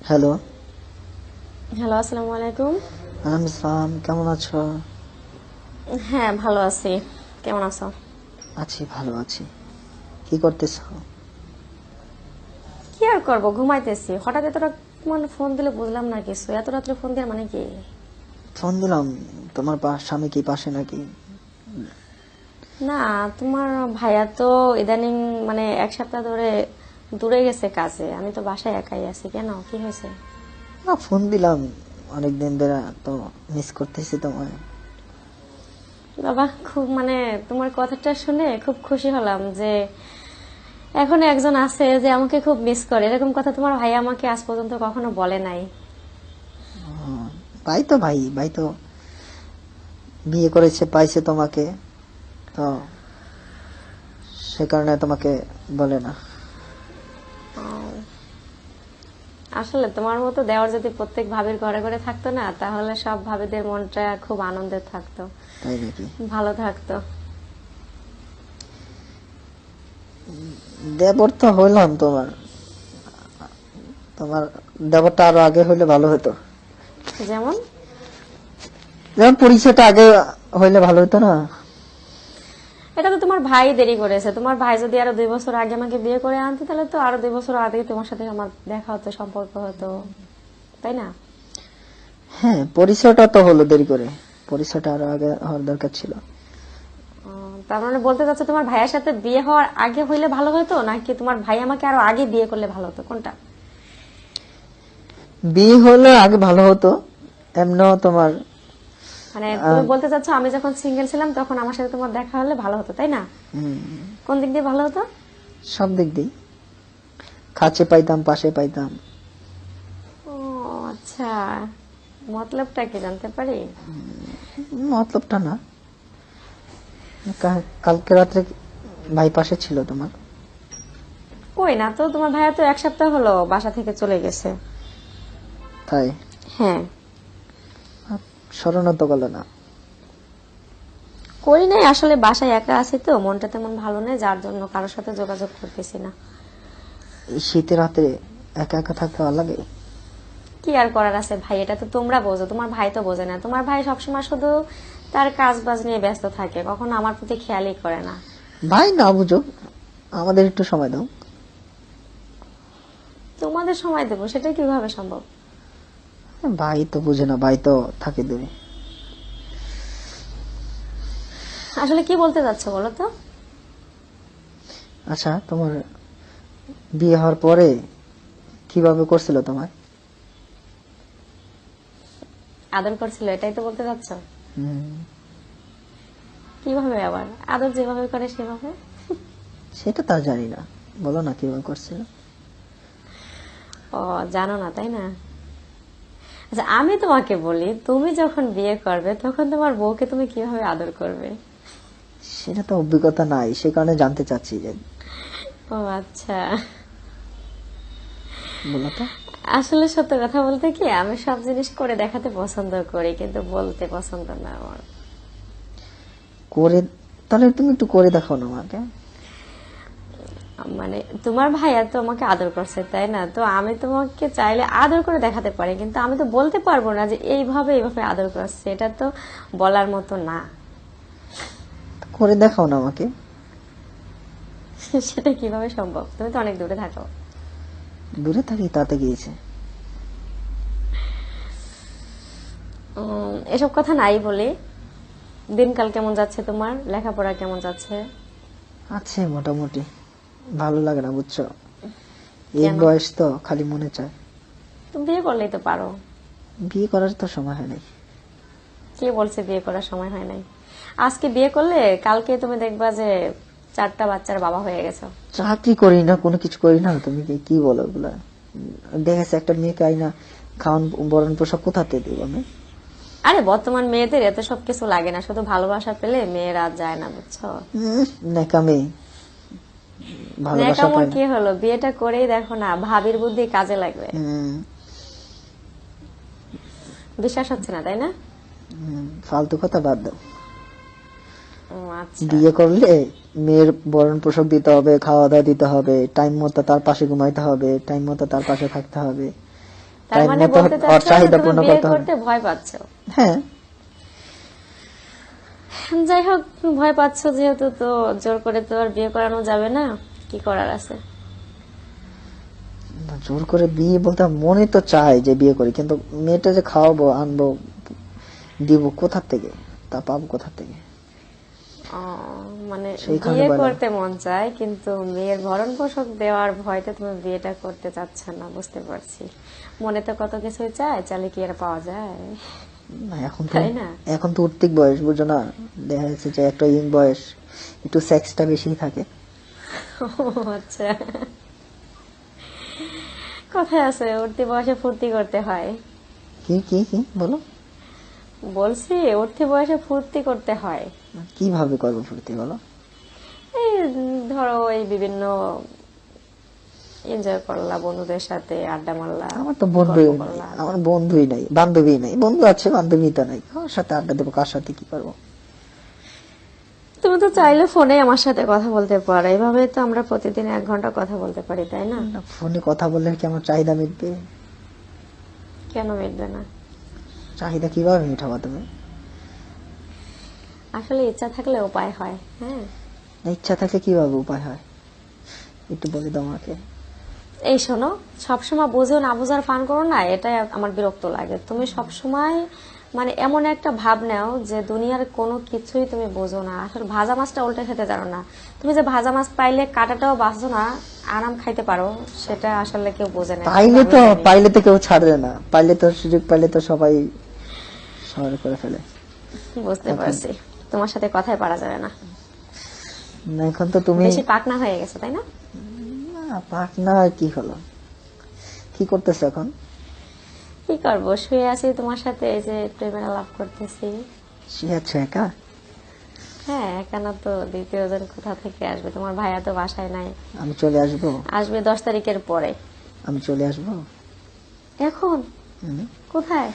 Hello. Hello, আসসালামু আলাইকুম। আলাইকুম আসসালাম, কেমন আছো? হ্যাঁ, ভালো আছি। কেমন আছো? আছি, ভালো আছি। কি করতেছো? কি আর করবো, ঘুমাইতেছি। হঠাৎ এত রাত মানে ফোন দিলে বুঝলাম না কিছু। এত রাত্রে ফোন দেওয়ার মানে কি? ফোন দিলাম, তোমার স্বামী কি পাশে নাকি? না, তোমার ভাইয়া তো ইদানিং মানে এক সপ্তাহ ধরে দূরে গেছে কাজে। আমি তো বাসায় একাই আছি। কেন, কি হয়েছে? না, ফোন দিলাম, অনেকদিন ধরে তো মিস করতেছি তোমায়। বাবা, খুব মানে তোমার কথাটা শুনে খুব খুশি হলাম যে এখন একজন আছে যে আমাকে খুব মিস করে। এরকম কথা তোমার ভাই আমাকে আজ পর্যন্ত কখনো বলে নাই। ভাই তো ভাই, ভাই তো বিয়ে করেছে, পাইছে তোমাকে, তো সে কারণে তোমাকে বলে না। আসলে তোমার মতো দেওয়ার যদি প্রত্যেক ভাবির ঘরে ঘরে থাকতো না, তাহলে সব ভাবিদের মনটা খুব আনন্দের থাকতো, তাই নাকি? ভালো থাকতো। দেবর তো হইলাম তোমার, তোমার দেবরটা আরো আগে হইলে ভালো হতো। যেমন যেমন পরিচয়টা আগে হইলে ভালো হতো না? এটা তো তোমার ভাই দেরি করেছে। তোমার ভাই যদি আরো 2 বছর আগে আমাকে বিয়ে করে আনতে, তাহলে তো আরো 2 বছর আগে তোমার সাথে আমার দেখা হতো, সম্পর্ক হতো, তাই না? হ্যাঁ, পরিচয়টা তো হলো দেরি করে, পরিচয়টা আরো আগে হওয়ার দরকার ছিল। তার মানে বলতে চাচ্ছ তোমার ভাইয়ের সাথে বিয়ে হওয়ার আগে হইলে ভালো হতো, নাকি তোমার ভাই আমাকে আরো আগে বিয়ে করলে ভালো হতো, কোনটা? বিয়ে হলে আগে ভালো হতো, এমনও তোমার। মানে তুমি বলতে চাচ্ছ আমি যখন সিঙ্গেল ছিলাম তখন আমার সাথে তোমার দেখা হলে ভালো হতো, তাই না? কোন দিক দিয়ে ভালো হতো? সব দিক দিয়ে, কাছে পাইতাম, পাশে পাইতাম। ও আচ্ছা, মতলবটা কি জানতে পারি? মতলবটা না, কালকে রাত্রে ভাই পাশে ছিল তোমার। কই না তো, তোমার ভাইয়া তো এক সপ্তাহ হলো বাসা থেকে চলে গেছে। তাই? হ্যাঁ। স্মরণও তো গেল না। করি নাই, আসলে বাসায় একা আছি তো, মনটা তেমন ভালো নেই, যার জন্য কারোর সাথে যোগাযোগ করতেছি না। এই শীতের রাতে একা একা থাকতে ভালো লাগে? কি আর করার আছে ভাই, এটা তো তোমরা বোঝো, তোমার ভাই তো বোঝে না। তোমার ভাই সবসময় শুধু তার কাজ বাজ নিয়ে ব্যস্ত থাকে, কখনো আমার প্রতি খেয়ালই করে না। ভাই না বুঝো, আমাদের একটু সময় দাও। তোমাদের সময় দেবো, সেটা কিভাবে সম্ভব? ভাই তো বুঝে না, ভাই তো থাকে দূরে। আসলে কি বলতে চাচ্ছ বলো তো? আচ্ছা, তোমার বিয়ে হওয়ার পরে কিভাবে করছিল তোমার? আদর করছিল, এটাই তো বলতে চাচ্ছ? হুম, কিভাবে আবার? আদর যেভাবে করে সেভাবে। সেটা তা জানি না, বলো না কিভাবে করছিল। ও, জানো না তাই না? আচ্ছা, আমি তোমাকে বলি, তুমি যখন বিয়ে করবে তখন তোমার বউকে তুমি কিভাবে আদর করবে? সেটা তো অভিজ্ঞতা নাই, সে কারণে জানতে চাচ্ছি যে, ও আচ্ছা। বলো তো। আসলে সত্য কথা বলতে কি, আমি সব জিনিস করে দেখাতে পছন্দ করি, কিন্তু বলতে পছন্দ না আমার। করে, তাহলে তুমি একটু করে দেখাও না আমাকে। মানে তোমার ভাইয়া তো আমাকে আদর করছে, তাই না? তো আমি তোমাকে চাইলে আদর করে দেখাতে পারি, কিন্তু আমি তো বলতে পারবো না যে এইভাবে এইভাবে আদর করছে। এটা তো বলার মতো না। করে দেখাও না আমাকে। সেটা কিভাবে সম্ভব? তুমি তো অনেক দূরে থাকো। দূরে থাকি তাতে গিয়েছে। এসব কথা নাই বলি। দিনকাল কেমন যাচ্ছে তোমার? লেখাপড়া কেমন যাচ্ছে? আছে মোটামুটি, ভালো লাগে না বুঝছো, এই কেন? বয়স তো খালি মনে চায়। তুমি বিয়ে করলেই তো পারো। বিয়ে করার তো সময় হয় নাই। কে বলছে বিয়ে করার সময় হয় নাই? আজকে বিয়ে করলে কালকে তুমি দেখবা যে 4টা বাচ্চার বাবা হয়ে গেছো। চাকরি করি না, কোনো কিছু করি না, তুমি কি বলো ওগুলা? দেখেছে একটা মেয়েকে আইনা খাওয়ান বরণ পোশাক কোথাতে দিব আমি? আরে বর্তমান মেয়েদের এত সব কিছু লাগে না, শুধু ভালোবাসা পেলে মেয়েরা যায় না, বুঝছো? নেকামে ভালোবাসা ন্যাকামো পায় না। কি হলো, বিয়েটা করেই দেখো না, ভাবির বুদ্ধি কাজে লাগবে। বিশ্বাস হচ্ছে না, তাই না? ফালতু কথা বাদ দাও। ও আচ্ছা। বিয়ে করলে মেয়ের বরণ পোশাক দিতে হবে, খাওয়া দাওয়া দিতে হবে, টাইম মতো তার পাশে ঘুমাইতে হবে, টাইম মতো তার পাশে থাকতে হবে, তার টাইম মানে মতো বলতে ওর চাচ্ছ যে চাহিদা তুমি পূর্ণ বিয়ে করতে হবে। করতে ভয় পাচ্ছ। হ্যাঁ, যাই হোক, ভয় পাচ্ছ যেহেতু, তো জোর করে তো আর বিয়ে করানো যাবে না, কি করার আছে। না, জোর করে বিয়ে বলতে মনে তো চায় যে বিয়ে করি, কিন্তু মেয়েটা যে খাওয়াবো, আনবো, দিব কোথা থেকে, তা পাবো কোথা থেকে? ও, মানে সেইখানে বিয়ে বলে। করতে মন চায় কিন্তু মেয়ের ভরণ পোষক দেওয়ার ভয়তে তুমি বিয়েটা করতে চাচ্ছ না, বুঝতে পারছি। মনে তো কত কিছুই চায়, চাইলে কি আর পাওয়া যায়? না, তাই না? এখন তো উঠতিক বয়স, বুঝো না? দেখা যাচ্ছে যে একটা ইয়ং বয়স, একটু সেক্সটা বেশি থাকে। ও আচ্ছা, কথায় আছে উঠতি বয়সে ফুর্তি করতে হয়। কি কি কি বলো? বলছি উঠতি বয়সে ফুর্তি করতে হয়। কিভাবে করবো ফুর্তি বলো? এই ধরো এই বিভিন্ন এনজয় করলা, বন্ধুদের সাথে আড্ডা মারলা, আমার তো বন্ধুই গল্প নাই, করলা। আমার বন্ধুই নাই, বান্ধবী নাই। বন্ধু আছে, বান্ধবী তো নাই। কার সাথে আড্ডা দেবো, কার সাথে কি করবো? তুমি তো চাইলে ফোনে আমার সাথে কথা বলতে পারো, এভাবে তো আমরা প্রতিদিন 1 ঘন্টা কথা বলতে পারি, তাই না? না, ফোনে কথা বললে কি আমার চাহিদা মিটবে? কেন মিটবে না? চাহিদা কিভাবে মিটাবো তুমি? আসলে ইচ্ছা থাকলে উপায় হয়। হ্যাঁ, না, ইচ্ছা থাকলে কিভাবে উপায় হয়? একটু বলে দাও আমাকে। এই শোনো, সবসময় বুঝো না বুঝার ফান করো না, এটাই আমার বিরক্ত লাগে। তুমি সবসময় মানে এমন একটা ভাব নাও যে দুনিয়ার কোনো কিছুই তুমি বোঝো না। আসলে ভাজা মাছটা উল্টে খেতে জানো না। তুমি যে ভাজা মাছ পাইলে কাঁটাটাও বাঁচো না, আরাম খাইতে পারো, সেটা আসলে কেউ বোঝে না। পাইলে আমি তো জানি। পাইলে তো কেউ ছাড়বে না, পাইলে তো সুযোগ পাইলে তো সবাই সবার করে ফেলে। বুঝতে পারছি, তোমার সাথে কথাই পারা যাবে না। না, এখন তো তুমি বেশি পাকনা হয়ে গেছে, তাই না? পার্টনার আর কি হলো? কি করতেছো এখন? কি করবো, শুয়ে আছি তোমার সাথে, এই যে প্রেমের আলাপ করতেছি। শুয়েছো একা? হ্যাঁ, কেন তো দ্বিতীয় জন কোথা থেকে আসবে? তোমার ভাইয়া তো বাসায় নাই, আমি চলে আসবো। আসবে 10 তারিখের পরে। আমি চলে আসবো। এখন হুম, কোথায়?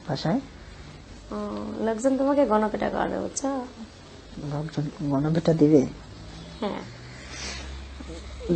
বাসায়। ও, লোকজন তোমাকে গণপিটা করবে, বুঝছো? লোকজন গণপিটা দিবে? হ্যাঁ।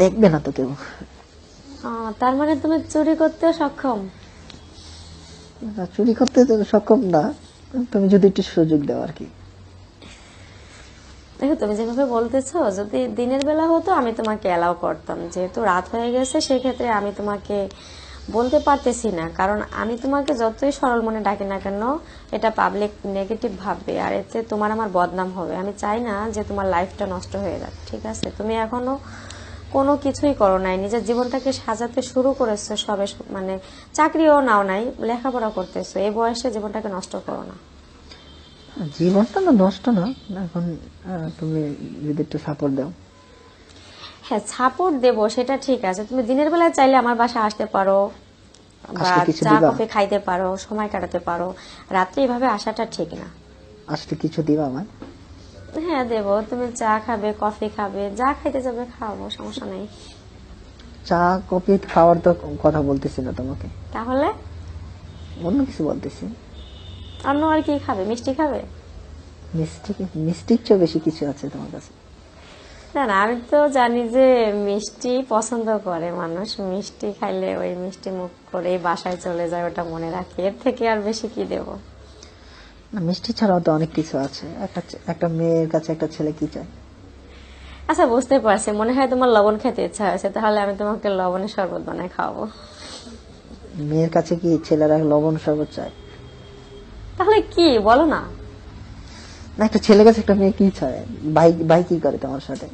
দেখবে না তো কেউ? ও, তার মানে তুমি চুরি করতেও সক্ষম? না, চুরি করতে তো সক্ষম না, তুমি যদি একটু সুযোগ দাও আর কি। দেখো, তুমি যেভাবে বলতেছো, যদি দিনের বেলা হতো আমি তোমাকে অ্যালাউ করতাম, যেহেতু রাত হয়ে গেছে সেক্ষেত্রে আমি তোমাকে বলতে পারতেছি না। কারণ আমি তোমাকে যতই সরল মনে ডাকি না কেন, এটা পাবলিক নেগেটিভ ভাববে, আর এতে তোমার আমার বদনাম হবে। আমি চাই না যে তোমার লাইফটা নষ্ট হয়ে যাক, ঠিক আছে? তুমি এখনো কোনো কিছুই করো নাই, নিজের জীবনটাকে সাজাতে শুরু করেছো সবে, মানে চাকরিও নাও নাই, লেখাপড়া করতেছো, এই বয়সে জীবনটাকে নষ্ট করো না। জীবনটা না নষ্ট না, এখন তুমি যদি একটু সাপোর্ট দাও। হ্যাঁ, সাপোর্ট দেবো, সেটা ঠিক আছে। তুমি দিনের বেলায় চাইলে আমার বাসায় আসতে পারো, বা আসলে কিছু চা দিবা? কফি খাইতে পারো, সময় কাটাতে পারো। রাত্রে এভাবে আসাটা ঠিক না। আসলে কিছু দিবা আমার? হ্যাঁ, দেবো। তুমি চা খাবে, কফি খাবে, যা খাইতে যাবে খাওয়াবো, সমস্যা নেই। চা কফি খাওয়ার তো কথা বলতেছি না তোমাকে, তাহলে অন্য কিছু বলতেছি। অন্য আর কি খাবে? মিষ্টি খাবে? মিষ্টি? মিষ্টির চেয়ে বেশি কিছু আছে তোমার কাছে? না না, আমি তো জানি যে মিষ্টি পছন্দ করে মানুষ, মিষ্টি খাইলে ওই মিষ্টি মুখ করে বাসায় চলে যায়, ওটা মনে রাখি। এর থেকে আর বেশি কি দেব? না, মিষ্টি ছাড়াও তো অনেক কিছু আছে। একটা মেয়ের কাছে একটা ছেলে কি চায়? আচ্ছা, বুঝতে পারছি, মনে হয় তোমার লবণ খেতে ইচ্ছা হয়েছে, তাহলে আমি তোমাকে লবণের শরবত বানায় খাওয়াবো। মেয়ের কাছে কি ছেলেরা লবণ শরবত চায়? তাহলে কি বলো না? না, একটা ছেলের কাছে একটা মেয়ে কি চায়? ভাই ভাই কি করে তোমার সাথে?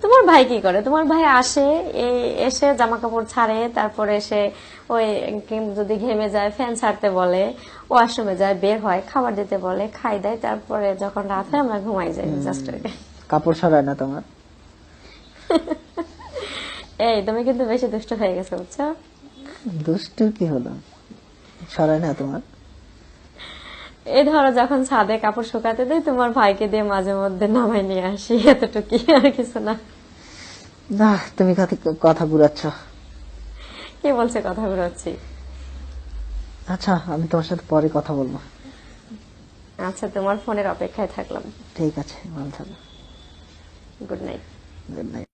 তোমার ভাই কি করে? তোমার ভাই আসে, এসে জামা কাপড় ছাড়ে, তারপরে এসে ওই যদি ঘেমে যায় ফ্যান ছাড়তে বলে, ওয়াশরুমে যায়, বের হয়, খাবার দিতে বলে, খাই দেয়, তারপরে যখন রাত হয় আমরা ঘুমাই যাই জাস্ট। কাপড় ছড়ায় না তোমার? এই তুমি কিন্তু বেশি দুষ্ট হয়ে গেছো, বুঝছো? দুষ্টুর কি হলো? ছড়ায় না তোমার? এই ধরো যখন ছাদে কাপড় শুকাতে দেয়, তোমার ভাইকে দিয়ে মাঝে মধ্যে নামাই নিয়ে আসি, এতটুকুই, আর কিছু না। না, তুমি কথা ঘুরাচ্ছ। কে বলছে কথা ঘুরাচ্ছি? আচ্ছা, আমি তোমার সাথে পরে কথা বলবো। আচ্ছা, তোমার ফোনের অপেক্ষায় থাকলাম। ঠিক আছে, ভালো থাকো। Good night. Good night.